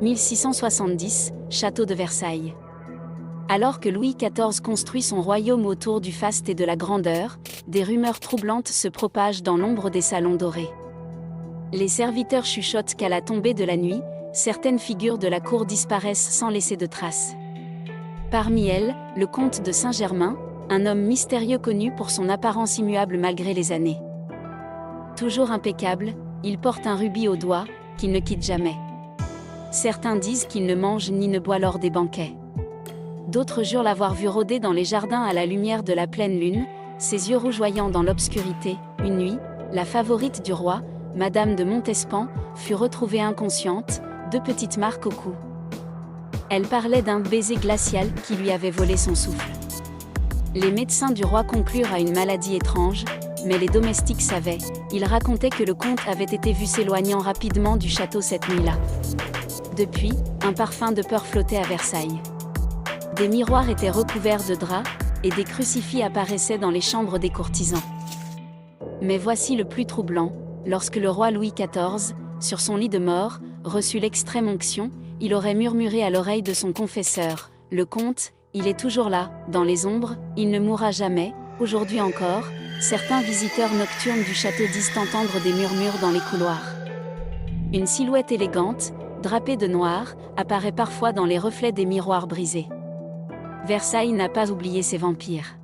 1670, château de Versailles. Alors que Louis XIV construit son royaume autour du faste et de la grandeur, des rumeurs troublantes se propagent dans l'ombre des salons dorés. Les serviteurs chuchotent qu'à la tombée de la nuit, certaines figures de la cour disparaissent sans laisser de traces. Parmi elles, le comte de Saint-Germain, un homme mystérieux connu pour son apparence immuable malgré les années. Toujours impeccable, il porte un rubis au doigt, qu'il ne quitte jamais. Certains disent qu'il ne mange ni ne boit lors des banquets. D'autres jurent l'avoir vu rôder dans les jardins à la lumière de la pleine lune, ses yeux rougeoyants dans l'obscurité. Une nuit, la favorite du roi, Madame de Montespan, fut retrouvée inconsciente, 2 petites marques au cou. Elle parlait d'un baiser glacial qui lui avait volé son souffle. Les médecins du roi conclurent à une maladie étrange, mais les domestiques savaient. Ils racontaient que le comte avait été vu s'éloignant rapidement du château cette nuit-là. Depuis, un parfum de peur flottait à Versailles. Des miroirs étaient recouverts de draps, et des crucifix apparaissaient dans les chambres des courtisans. Mais voici le plus troublant, lorsque le roi Louis XIV, sur son lit de mort, reçut l'extrême onction, il aurait murmuré à l'oreille de son confesseur, « Le comte, il est toujours là, dans les ombres, il ne mourra jamais, aujourd'hui encore ». Certains visiteurs nocturnes du château disent entendre des murmures dans les couloirs. Une silhouette élégante, drapée de noir, apparaît parfois dans les reflets des miroirs brisés. Versailles n'a pas oublié ses vampires.